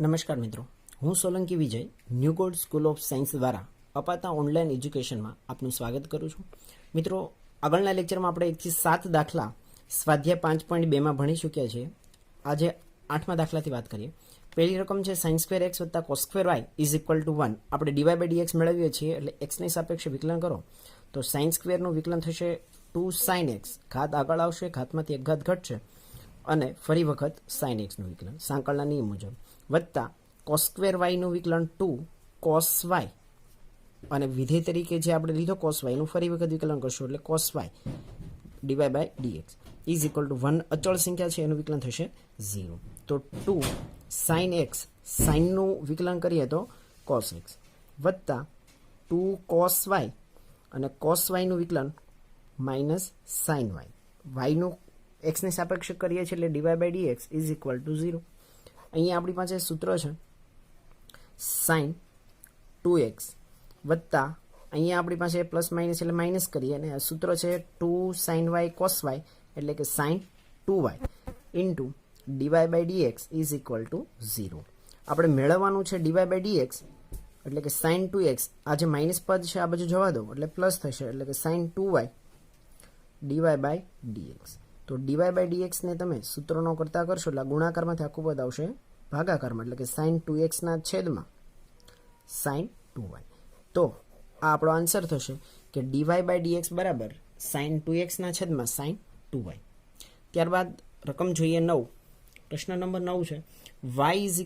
નમસ્કાર મિત્રો, હું Solanki Vijay New God School of Science દ્વારા અપાતા ઓનલાઈન એજ્યુકેશનમાં આપનું સ્વાગત કરું છું. મિત્રો, આગળના લેક્ચરમાં આપણે 1 થી 7 દાખલા સ્વાધ્યાય 5.2માં ભણી ચૂક્યા છીએ. આજે 8મા દાખલાથી વાત કરીએ. પહેલી રકમ છે sin સ્ક્વેર x વત્તા cos square y is equal to 1. આપણે dy બાય dx મેળવીએ છીએ એટલે x ની સાપેક્ષે વિકલન કરો તો sin સ્ક્વેરનું વિકલન થશે 2 sin x, ઘાત આગળ આવશે, ઘાતમાંથી એક ઘાત ઘટશે અને ફરી વખત sin x નું વિકલન સાંકળના નિયમ મુજબ વત્તા cos સ્ક્વેર y નું વિકલન 2 cos y અને વિધેય તરીકે જે આપણે લીધો cos y નું ફરી વખત વિકલન કરશું એટલે cos y dy by dx is equal to 1. અચળ સંખ્યા છે એનું વિકલન થશે 0. તો 2 sin x, sin નું વિકલન કરીએ તો cos x વત્તા 2 cos y અને cos y નું વિકલન માઇનસ sin y, y નું x ની સાપેક્ષે કરીએ છીએ એટલે dy by dx is equal to 0. અહીંયા આપણી પાસે સૂત્ર છે sin 2x વત્તા અહીંયા આપણી પાસે પ્લસ માઇનસ એટલે માઇનસ કરીએ અને સૂત્ર છે 2 sin y cos y એટલે કે sin 2y into dy by dx is equal to 0. આપણે મેળવવાનું છે dy બાય dx એટલે કે sin 2x, આ જે માઇનસ પદ છે આ બાજુ જવા દો એટલે પ્લસ થશે એટલે કે sin 2y dy by dx. તો dy બાય dx ને તમે સૂત્રનો કરતા કરશો એટલે ગુણાકારમાંથી આખું પદ આવશે ભાગાકારમાં એટલે કે sin 2x ના છેદમાં sin 2y. તો આ આપણો આન્સર થશે કે dy બાય dx બરાબર sin 2x ના છેદમાં sin 2y. ત્યારબાદ રકમ જોઈએ 9. પ્રશ્ન નંબર 9 છે y is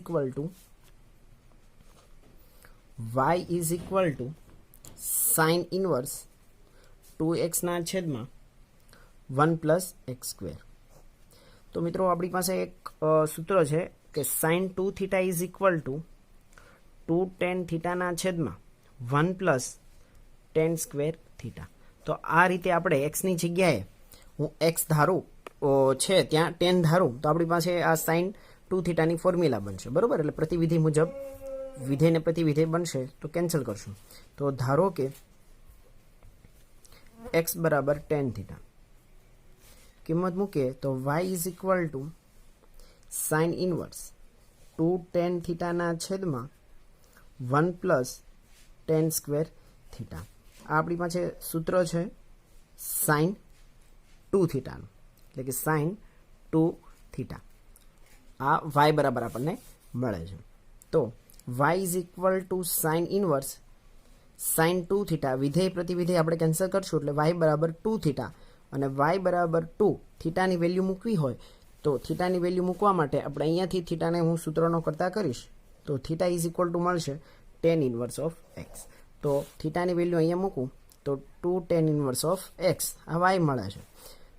equal two sin inverse 2x ના છેદમાં 1 પ્લસ x સ્ક્વેર. તો મિત્રો આપણી પાસે એક સૂત્ર છે કે sin 2 theta is equal to 2 tan theta ના છેદમાં 1 પ્લસ tan સ્ક્વેર થીટા. તો આ રીતે આપણે x ની જગ્યાએ હું x ધારું છે ત્યાં tan ધારું તો આપણી પાસે આ sin 2 થીટાની ફોર્મ્યુલા બનશે, બરોબર. એટલે પ્રતિવિધિ મુજબ વિધેય ને પ્રતિવિધેય બનશે તો કેન્સલ કરશું. તો ધારો કે x બરાબર tan થીટા, કિંમત મૂકીએ તો y is equal to sine inverse 2 tan theta ના છેદમાં 1 પ્લસ tan સ્ક્વેર થીટા. આ આપણી પાસે સૂત્ર છે સાઇન 2 થીટાનું એટલે કે સાઇન 2 થીટા. આ y બરાબર આપણને મળે છે. તો y is equal to sine inverse sign 2 theta, વિધેય પ્રતિવિધેય આપણે કેન્સલ કરશું એટલે y બરાબર 2 થીટા અને y બરાબર 2 થીટાની વેલ્યુ મૂકવી હોય તો થીટાની વેલ્યુ મૂકવા માટે આપણે અહીંયાથી થીટાને હું સૂત્રનો કરતા કરીશ તો થીટા ઇઝ ઇક્વલ ટુ મળશે tan ઇનવર્સ ઓફ x. તો થીટાની વેલ્યુ અહીંયા મૂકું તો 2 tan ઇનવર્સ ઓફ x આ y મળે છે.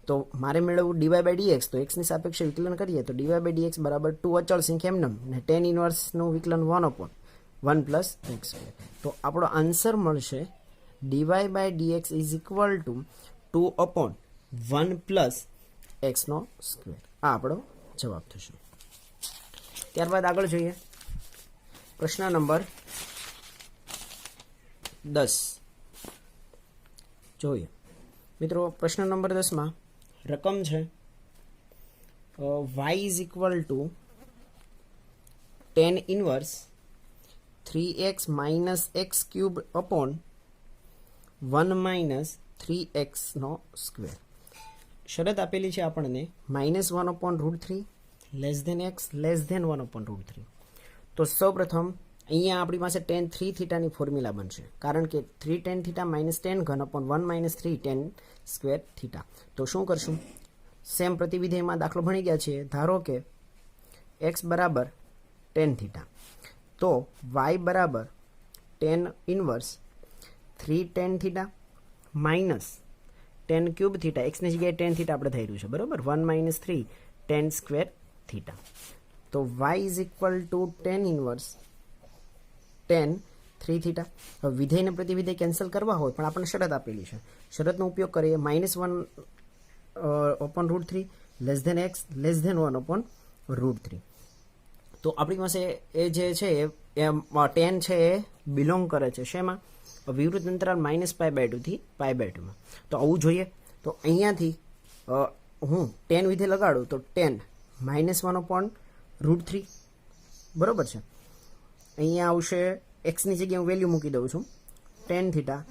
તો મારે મેળવવું dy બાય dx, તો x ની સાપેક્ષે વિકલન કરીએ તો dy બાય dx બરાબર 2 અચળ સંખ્યા એમનેમ ને tan ઇનવર્સનું વિકલન 1 પ્લસ x સ્ક્વેર. તો આપણો આન્સર મળશે dy by dx is equal to 2 upon 1 plus x નો સ્ક્વેર. આ આપણો જવાબ થશે. ત્યારબાદ આગળ જોઈએ પ્રશ્ન નંબર 10 જોઈએ. મિત્રો, પ્રશ્ન નંબર 10માં રકમ છે y is equal to tan inverse 3x minus x cube upon 1 minus 3x નો સ્ક્વેર. શરત આપેલી છે આપણને -1 upon √3 less than x less than 1 upon √3. તો સૌપ્રથમ અહીંયા આપણી પાસે tan 3 થીટાની ફોર્મ્યુલા બનશે કારણ કે 3 tan થીટા માઇનસ tan ઘન upon 1 minus 3 tan square theta. તો શું કરશું, સેમ પ્રતિવિધેયમાં દાખલો ભણી ગયા છીએ. ધારો કે x બરાબર tan થીટા તો y બરાબર tan inverse 3 tan theta minus tan cube theta, x ની જગ્યાએ tan થીટા આપણે થઈ રહ્યું છે, બરોબર, 1 માઇનસ 3 tan સ્ક્વેર થીટા. તો y is equal to tan inverse tan 3 theta. હવે વિધેયને પ્રતિવિધેય કેન્સલ કરવા હોય પણ આપણને શરત આપેલી છે, શરતનો ઉપયોગ કરીએ -1 upon √3 less than x less than 1 upon √3. તો આપણી પાસે એ જે છે એ tan છે એ બિલોંગ કરે છે શેમાં, વિવૃત અંતરાલ -π/2 થી π/2 માં. તો આવું જોઈએ તો અહીંયાથી હું tan વિધેય લગાડું તો tan -1 અપોન √3 બરોબર છે. અહીંયા આવશે એક્સની જગ્યાએ હું વેલ્યુ મૂકી દઉં છું ટેન થીટા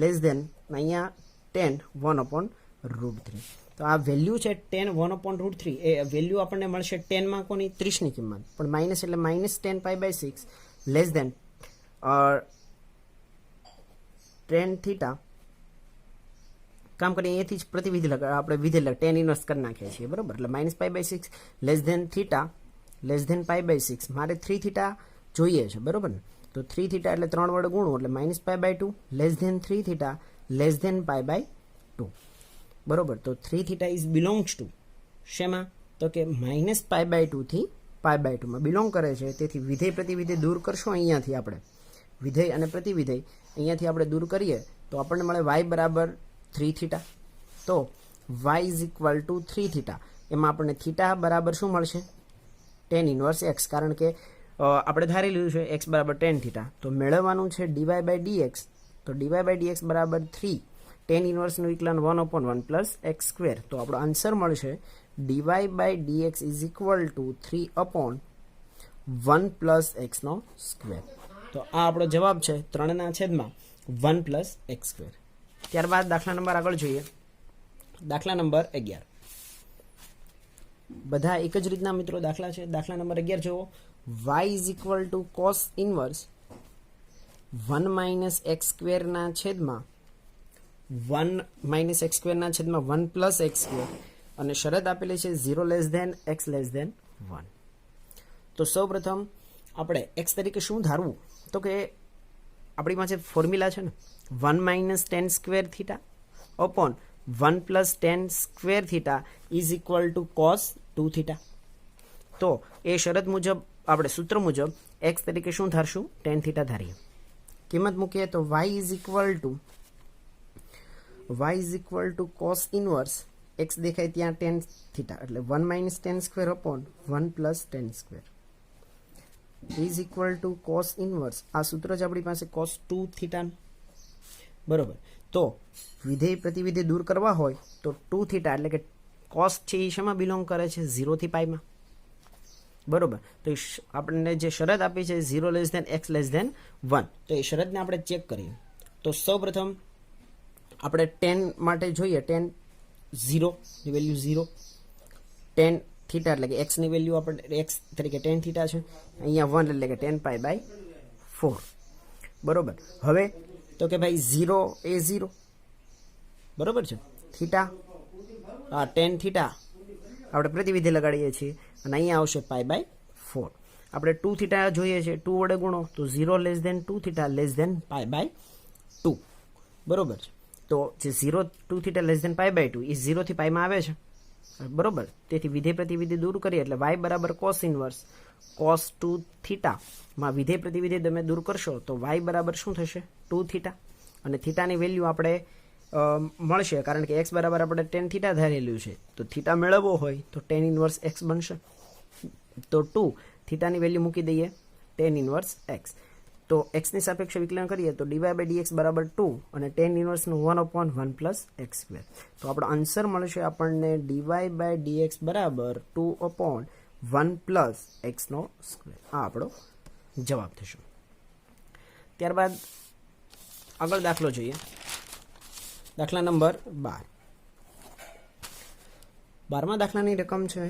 લેસ દેન અહીંયા ટેન 1/√3. તો આ વેલ્યુ છે ટેન 1/√3 એ વેલ્યુ આપણને મળશે ટેનમાં કોની 30ની કિંમત પણ માઇનસ એટલે -10π/6 લેસ દેન ટેન થીટા. કામ કરીએ અહીંયાથી જ પ્રતિવિધિ આપણે વિધેય ટેન ઇનવર્સ કરી નાખીએ છીએ બરાબર. એટલે -π/6 less than theta less than π/6 મારે 3 થીટા જોઈએ છે બરાબર ને. તો 3 થીટા એટલે 3 વડે ગુણવું એટલે -π/2 less than 3 theta less than π/2 બરોબર. તો 3 થીટા ઇઝ બિલોંગ્સ ટુ શેમાં તો કે -π/2 થી π/2 માં બિલોંગ કરે છે. તેથી વિધેય પ્રતિવિધેય દૂર કરશો અહીંયાથી આપણે વિધેય અને પ્રતિવિધેય અહીંયાથી આપણે દૂર કરીએ તો આપણને મળે y બરાબર 3 થીટા. તો y is equal two 3 theta. એમાં આપણને થીટા બરાબર શું મળશે ટેન ઇનવર્સ એક્સ, કારણ કે આપણે ધારી લીધું છે એક્સ બરાબર ટેન થીટા. તો મેળવવાનું છે dy/dx. તો dy/dx બરાબર 3 ટેન ઇનવર્સનું વિકલન 1/1 પ્લસ એક્સ સ્ક્વેર. તો આપણો આન્સર મળશે dy/dx is equal to 3/1 plus એક્સનો સ્ક્વેર. તો આ આપણો જવાબ છે 3/1 પ્લસ એક્સ સ્ક્વેર. ત્યારબાદ દાખલા નંબર આગળ જોઈએ. દાખલા નંબર 11. બધા એક જ રીતના મિત્રો દાખલા છે. દાખલા નંબર 11 જુઓ. y is equal to cos inverse 1 - X સ્ક્વેરના છેદમાં 1 - એક્સ સ્ક્વેરના છેદમાં 1 પ્લસ એક્સ સ્ક્વેર અને શરત આપેલી છે 0 less than x less than 1. તો સૌ પ્રથમ આપણે એક્સ તરીકે શું ધારવું તો કે આપણી પાસે ફોર્મ્યુલા છે ને 1 - tan square theta upon 1 plus tan square theta is equal to cos 2 theta. તો એ શરત મુજબ આપણે સૂત્ર મુજબ એક્સ તરીકે શું ધારશું tan થીટા ધારીએ. કિંમત મૂકીએ તો y is equal to cos inverse x દેખાય ત્યાં tan થીટા એટલે 1 - tan square upon 1 plus tan square is equal to cos inverse. આ સૂત્ર છે આપણી પાસે કોસ 2 થીટા બરોબર. તો વિધેય પ્રતિવિધેય દૂર કરવા હોય તો 2 થીટા એટલે કે કોસ છે એ શેમાં બિલોંગ કરે છે 0 થી પાઈમાં બરોબર. તો આપણને જે શરત આપી છે 0 less than x less than 1. તો એ શરતને આપણે ચેક કરીએ. તો સૌ પ્રથમ આપણે ટેન માટે જોઈએ ટેન 0 ની વેલ્યુ 0 ટેન થીટા એટલે કે એક્સની વેલ્યુ આપણે એક્સ તરીકે ટેન થીટા છે અહીંયા 1 એટલે કે 10π/4 બરોબર. હવે તો કે ભાઈ 0 એ 0 બરોબર છે. થીટા ટેન થીટા આપણે પ્રતિવિધિ લગાડીએ છીએ અને અહીંયા આવશે π/4. આપણે 2 થીટા જોઈએ છે 2 વડે ગુણો તો 0 less than 2 theta less than π/2 બરોબર છે. તો જે 0 2 થીટા લેસ દેન π/2 એ 0 થી પાઈમાં આવે છે બરોબર. તેથી વિધેય પ્રતિવિધિ દૂર કરીએ એટલે y બરાબર કોસ ઇનવર્સ કોસ 2 થીટા માં વિધેય પ્રતિવિધિ તમે દૂર કરશો તો y બરાબર શું થશે 2 થીટા અને થીટાની વેલ્યુ આપણે મળશે કારણ કે x બરાબર આપણે tan થીટા ધારેલું છે. તો થીટા મેળવવો હોય તો tan ઇનવર્સ x બનશે. તો 2 થીટાની વેલ્યુ મૂકી દઈએ tan ઇનવર્સ x. તો x ની સાપેક્ષે વિકલન કરીએ તો dy/dx બરાબર 2 અને tan ઇનવર્સનું 1/1 પ્લસ x સ્ક્વેર. તો આપણો આન્સર મળશે આપણને dy/dx બરાબર 2/1 પ્લસ x નો સ્ક્વેર. આ આપણો જવાબ થશે. ત્યારબાદ આગળ દાખલો જોઈએ. દાખલા નંબર 12. 12મા દાખલાની રકમ છે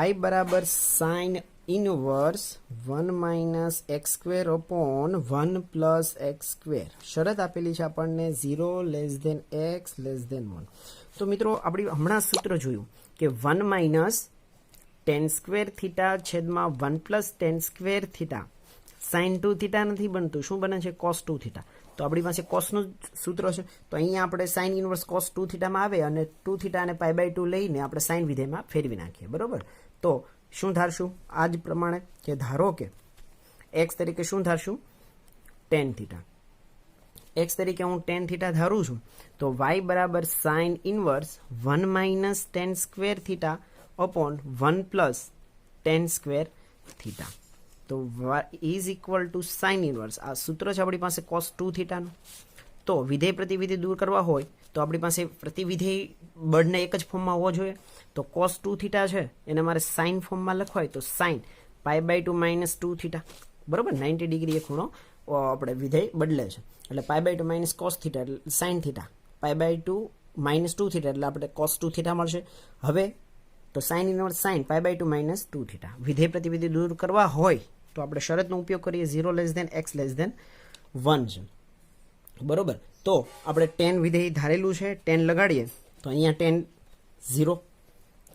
y બરાબર sine inverse 1 - x square upon 1 plus x square. શરત આપેલી છે આપણને 0 less than x less than 1. તો મિત્રો આપણે હમણાં સૂત્ર જોયું કે 1 - tan સ્ક્વેર થીટા છેદમાં 1 plus tan square theta sign 2 theta નથી બનતું શું બને છે કોસ 2 થીટા. તો આપણી પાસે કોસનું સૂત્ર છે તો અહીંયા આપણે સાઇન ઇનવર્સ કોસ 2 થીટામાં આવે અને 2 થીટા અને π/2 લઈને આપણે સાઇન વિધેયમાં ફેરવી નાખીએ બરોબર. તો શું ધારશું આ જ પ્રમાણે કે ધારો કે એક્સ તરીકે શું ધારશું tan થીટા. એક્સ તરીકે હું tan થીટા ધારું છું તો y બરાબર sine inverse 1 - tan square theta upon 1 plus tan square theta. તો is equal to sine inverse. આ સૂત્ર છે આપણી પાસે કોસ 2 થીટાનું. તો વિધેય પ્રતિવિધિ દૂર કરવા હોય તો આપણી પાસે પ્રતિવિધેય બળને એક જ ફોર્મમાં હોવો જોઈએ. તો કોસ 2 થીટા છે એને મારે સાઇન ફોર્મમાં લખવાય તો sine pi by two minus 2 theta, બરાબર. 90 ડિગ્રી એ ખૂણો આપણે વિધેય બદલે છે. એટલે pi by two minus cos theta એટલે sine theta, pi by two minus 2 theta એટલે આપણે કોસ 2 થીટા મળશે. હવે તો sine inverse sine pi by two minus 2 theta. વિધેય પ્રતિવિધિ દૂર કરવા હોય તો આપણે શરતનો ઉપયોગ કરીએ 0 less than x less than 1 છે, બરોબર. તો આપણે ટેન વિધેય ધારેલું છે, ટેન લગાડીએ તો અહીંયા ટેન 0,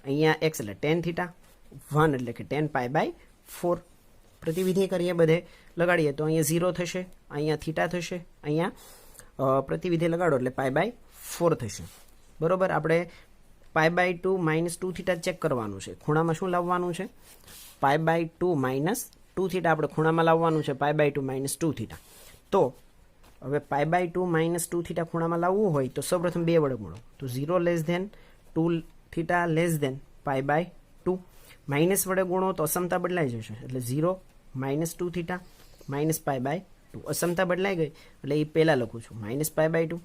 અહીંયા x એટલે ટેન થીટા, 1 એટલે કે ટેન પાઈ બાય 4. પ્રતિવિધિ કરીએ બધે લગાડીએ તો અહીંયા 0 થશે, અહીંયા થીટા થશે, અહીંયા પ્રતિવિધિ લગાડો એટલે પાઈ બાય 4 થશે, બરોબર. આપણે pi by two minus 2 theta check કરવાનું છે. ખૂણામાં શું લાવવાનું છે? Pi by two minus 2 theta આપણે ખૂણામાં લાવવાનું છે, pi by two minus 2 theta. તો હવે pi by two minus 2 theta ખૂણામાં લાવવું હોય તો સૌપ્રથમ 2 વડે ગુણો, તો 0 less than 2 theta less than pi by 2. Minus વડે ગુણો તો અસમતા બદલાઈ જશે, એટલે 0 minus 2 theta minus pi by 2. અસમતા બદલાઈ ગઈ એટલે એ પહેલાં લખું છું, minus pi by 2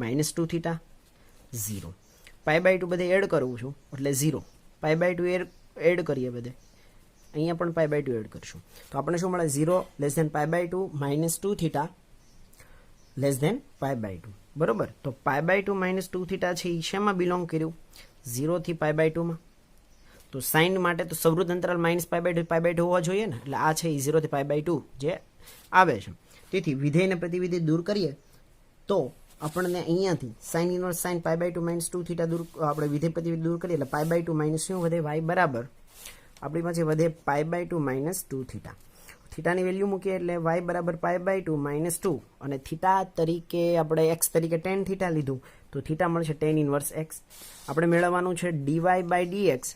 minus 2 theta 0. Pi by 2 બધે એડ કરું છું એટલે 0. પાઈ બાય 2 એડ કરીએ બધે, અહીંયા પણ પાઈ બાય 2 એડ કરશું તો આપણે શું મળે? 0 less than pi by 2 minus 2 theta less than pi by 2, બરોબર. તો પાઈ બાય 2 માઇનસ 2 થીટા છે એ શેમાં બિલોંગ કર્યું? 0 થી પાઈ બાય 2માં. તો સાઇન માટે તો સવૃત્ત અંતરાલ માઇનસ પાઈ બાય 2 હોવા જોઈએ ને, એટલે આ છે એ 0 થી પાઈ બાય 2 જે આવે છે. તેથી વિધેયને પ્રતિવિધિ દૂર કરીએ તો આપણને અહીંયાથી sine inverse sine pi by 2 minus 2 theta દૂર, આપણે વિધેય પ્રતિવિધિ દૂર કરીએ એટલે પાઈ બાય 2 માઇનસ શું વધે? y બરાબર આપણી પાસે વધે પાઈ બાય 2 માઇનસ 2 થીટા. થીટાની વેલ્યુ મૂકીએ એટલે y બરાબર પાઈ બાય 2 માઇનસ 2, અને થીટા તરીકે આપણે x તરીકે ટેન થીટા લીધું તો થીટા મળશે ટેન ઇનવર્સ x. આપણે મેળવવાનું છે dy બાય dx,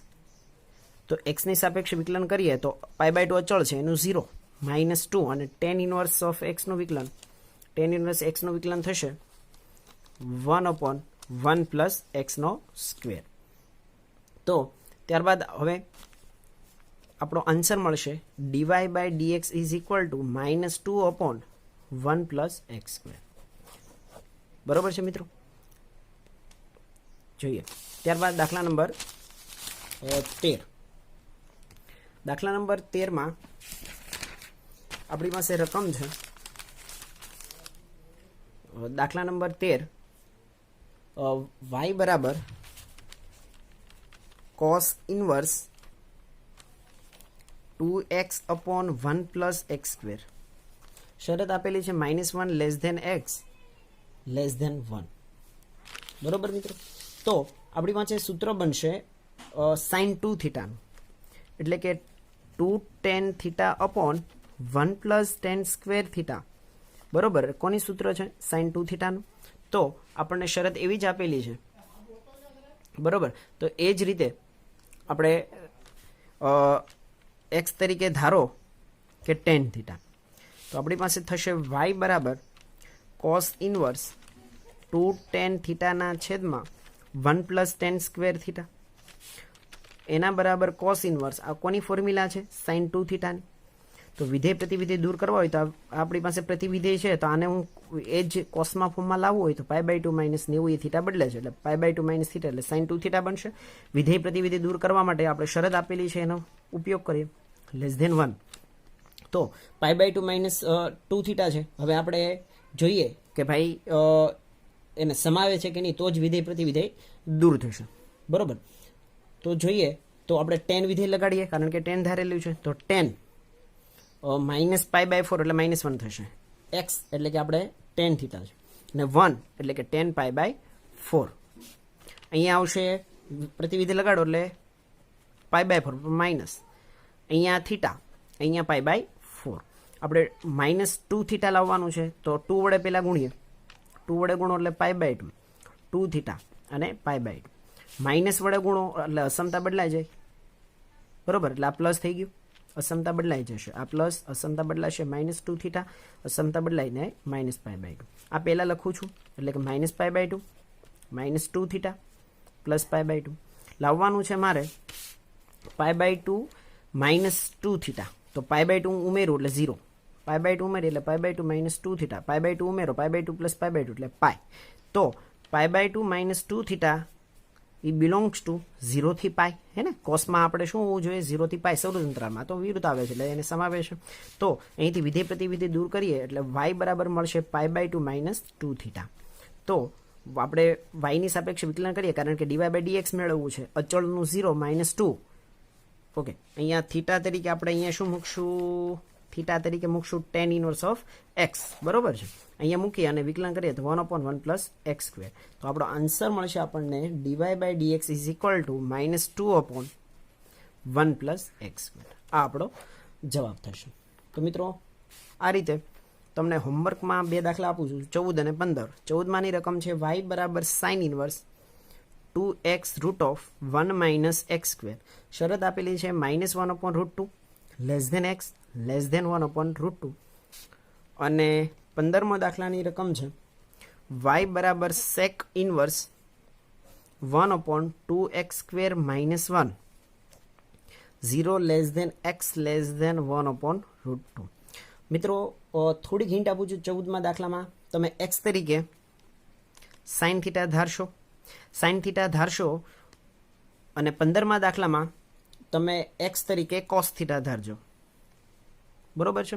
તો એક્સની સાપેક્ષે વિકલન કરીએ તો પાઈ બાય 2 અચળ છે એનું 0 માઇનસ 2, અને ટેન ઇનવર્સ ઓફ એક્સનું વિકલન, ટેન ઇનવર્સ એક્સનું વિકલન થશે 1/1 પ્લસ એક્સનો સ્ક્વેર. તો ત્યારબાદ હવે આપણો આન્સર મળશે dy by dx is equal to -2/1 plus x square, બરોબર છે મિત્રો. જોઈએ ત્યારબાદ દાખલા નંબર 13. દાખલા નંબર 13માં આપણી પાસે રકમ છે, દાખલા નંબર 13 y બરાબર cos inverse 2x/1 plus x square. શરત આપેલી છે -1 less than x less than 1, બરોબર મિત્રો. તો આપણી પાસે સૂત્ર બનશે sin 2 થીટાનું, એટલે કે 2 tan theta upon 1 plus tan square theta, બરોબર. કોની સૂત્ર છે? sin 2 થીટાનું. તો આપણને શરત એવી જ આપેલી છે, બરોબર. તો એ જ રીતે આપણે x તરીકે ધારો કે tan થીટા, તો આપણી પાસે થશે y બરાબર cos ઇનવર્સ 2 tan થીટાના છેદમાં 1 પ્લસ tan સ્ક્વેર થીટા, એના બરાબર cos ઇનવર્સ, આ કોની ફોર્મ્યુલા છે? sin 2 થીટાની. તો વિધેય પ્રતિવિધેય દૂર કરવા હોય તો આપણી પાસે પ્રતિવિધેય છે, તો આને હું એ જ કોસમાં ફોર્મમાં લાવવું હોય તો પાઈ બાય 2 માઇનસ 90 એ થીટા બદલે છે, એટલે પાઈ બાય 2 માઇનસ થીટા એટલે sin 2 થીટા બનશે. વિધેય પ્રતિવિધિ દૂર કરવા માટે આપણે શરત આપેલી છે એનો ઉપયોગ કરીએ, લેસ ધેન 1. તો પાઈ બાય 2 માઇનસ 2 થીટા છે. હવે આપણે જોઈએ કે ભાઈ એને સમાવે છે કે નહીં, તો જ વિધેય પ્રતિવિધેય દૂર થશે, બરોબર. તો જોઈએ તો આપણે ટેન વિધેય લગાડીએ, કારણ કે ટેન ધારેલું છે. તો ટેન માઇનસ પાઈ બાય 4 એટલે -1 થશે. એક્સ એટલે કે આપણે ટેન થીટા છે, અને 1 એટલે કે ટેન પાઈ બાય 4. અહીંયા આવશે પ્રતિવિધિ લગાડો એટલે પાઈ બાય 4 માઇનસ, અહીંયા થીટા, અહીંયા પાઈ બાય 4. આપણે -2 થીટા લાવવાનું છે, તો 2 વડે પહેલાં ગુણીએ, 2 વડે ગુણો એટલે પાઈ બાય 2, 2 થીટા અને પાઈ બાય 2. માઇનસ વડે ગુણો એટલે અસમતા બદલાઈ જાય, બરોબર. એટલે આ પ્લસ થઈ ગયું, અસમતા બદલાઈ જશે, આ પ્લસ અસમતા બદલાશે, -2 થીટા અસમતા બદલાઈને માઇનસ પાઈ બાય 2. આ પહેલાં લખું છું એટલે કે minus pi by 2 -2 theta plus pi by 2. લાવવાનું છે મારે પાઈ બાય 2 -2 થીટા, તો પાઈ બાય 2 ઉમેરું એટલે 0, પાઈ બાય 2 ઉમેરી એટલે pi by 2 -2 theta, pi by 2 ઉમેરો pi by 2 plus pi by 2 એટલે પાઈ. તો પાઈ બાય 2 -2 થીટા એ બિલોંગ્સ ટુ 0 થી પાઈ, હે ને? કોસમાં આપણે શું હોવું જોઈએ? 0 થી પાઈ. સૌર અંતરાલમાં તો વિરુદ્ધ આવે છે એટલે એને સમાવે છે. તો અહીંથી વિધેય પ્રતિવિધેય દૂર કરીએ એટલે y બરાબર મળશે π/2 માઇનસ 2 થીટા. તો આપણે વાયની સાપેક્ષે વિકલન કરીએ કારણ કે dy/dx મેળવવું છે. અચળનું 0 માઇનસ 2. ઓકે, અહીંયા થીટા તરીકે આપણે અહીંયા શું મૂકશું? થીટા તરીકે મૂકશું tan ઇનવર્સ ઓફ x, બરોબર છે? અહીંયા મૂકી અને વિકલન કરીએ તો 1/1 પ્લસ x સ્ક્વેર. તો આપણો આન્સર મળશે આપણને dy/dx is equal to -2/1 plus x square. આ આપણો જવાબ થશે. તો મિત્રો આ રીતે તમને હોમવર્કમાં 2 દાખલા આપું છું, 14 અને 15. 14માની રકમ છે y બરાબર sine inverse 2x root of 1 minus X square. શરત આપેલી છે -1/√2 less than x less than 1/√2. અને 15મો દાખલાની રકમ છે y બરાબર sec inverse 1/2x square minus 1 0 less than x less than 1/√2. મિત્રો થોડીક હિન્ટ આપું છું. 14મા દાખલામાં તમે x તરીકે સાઇન થીટા ધારશો, અને 15મા દાખલામાં તમે x તરીકે કોસ થીટા ધારજો, બરોબર છે?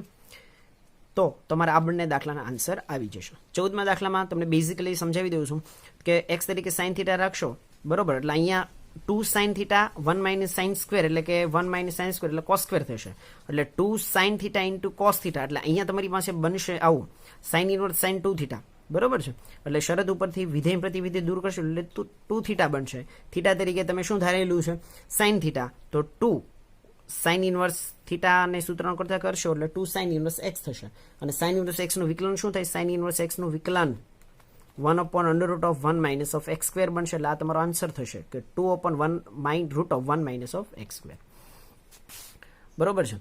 તો તમારા આ બંને દાખલાના આન્સર આવી જશે. 14મા દાખલામાં તમને બેઝિકલી સમજાવી દઉં છું કે x તરીકે સાઇન થીટા રાખશો, બરોબર? એટલે અહીંયા 2 sine theta 1 minus sine square એટલે કે 1 માઇનસ સાઇન સ્ક્વેર એટલે કોસ સ્ક્વેર થશે. એટલે 2 sine theta into cos theta એટલે અહીંયા તમારી પાસે બનશે આવું સાઇન ઇનવર્સ સાઇન 2 થીટા, બરોબર છે? એટલે શરત ઉપરથી વિધેય પ્રતિવિધેય દૂર કરશો એટલે 2 થીટા બનશે. થીટા તરીકે તમે શું ધારેલું છે? Sine theta. તો 2 સાઇન ઇનવર્સ થીટાને સૂત્રણ કરતા કરશો એટલે 2 સાઇન ઇનવર્સ એક્સ થશે. અને સાઇન ઇનવર્સ એક્સનું વિકલન શું થાય? સાઇન ઇનવર્સ એક્સનું વિકલન 1/√1 માઇનસ ઓફ એક્સ સ્ક્વેર બનશે. એટલે આ તમારો આન્સર થશે કે 2/1 માઇનસ ઓફ એક્સ સ્ક્વેર, બરોબર છે?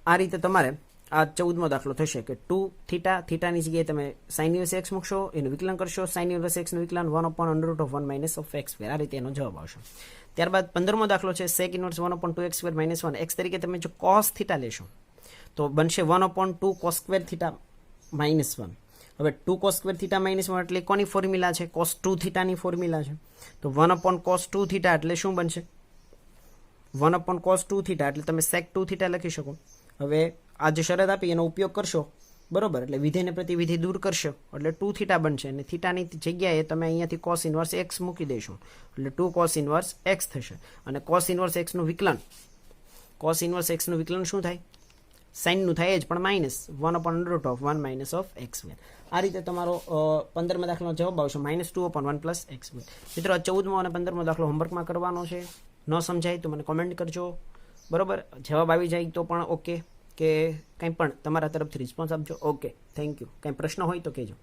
આ રીતે તમારે આ 14મો દાખલો થશે કે 2 થીટાની જગ્યાએ તમે સાઇન ઇનવર્સ એક્સ મૂકશો, એનું વિકલન કરશો. સાઇન ઇનવર્સ એક્સનું વિકલન 1/√1 માઇનસ ઓફ એક્સ સ્ક્વેર. આ રીતે એનો જવાબ આવશે. ત્યારબાદ 15મો દાખલો છે sec inverse 1/2x square minus 1 X તરીકે તમે જો કોસ થીટા લેશો તો બનશે 1/2 કોસ સ્ક્વેર થીટા માઇનસ 1. હવે 2 કોસ સ્ક્વેર થીટા માઇનસ 1 એટલે કોની ફોર્મ્યુલા છે? કોસ 2 થીટાની ફોર્મ્યુલા છે. તો 1/cos 2 થીટા એટલે શું બનશે? 1/cos 2 થીટા એટલે તમે સેક 2 થીટા લખી શકો. હવે આ જે શરત આપી એનો ઉપયોગ કરશો, બરોબર? એટલે વિધેયને પ્રતિવિધેય દૂર કરશો એટલે 2 થીટા બનશે. અને થીટાની જગ્યાએ તમે અહીંયાથી કોસ ઇનવર્સ એક્સ મૂકી દેશો એટલે 2 કોસ ઇનવર્સ એક્સ થશે. અને કોસ ઇનવર્સ એક્સનું વિકલન શું થાય? સાઇનનું થાય જ પણ minus 1/√1 minus of x square. આ રીતે તમારો 15મા દાખલાનો જવાબ આવશે -2/1 પ્લસ એક્સ સ્ક્વેર. મિત્રો 14મો અને 15મો દાખલો હોમવર્કમાં કરવાનો છે. ન સમજાય તો મને કોમેન્ટ કરજો, બરોબર? જવાબ આવી જાય તો પણ ઓકે, કે કંઈ પણ તમારા તરફથી રિસ્પોન્સ આપજો. Okay, thank you. કંઈ પ્રશ્ન હોય તો કહેજો.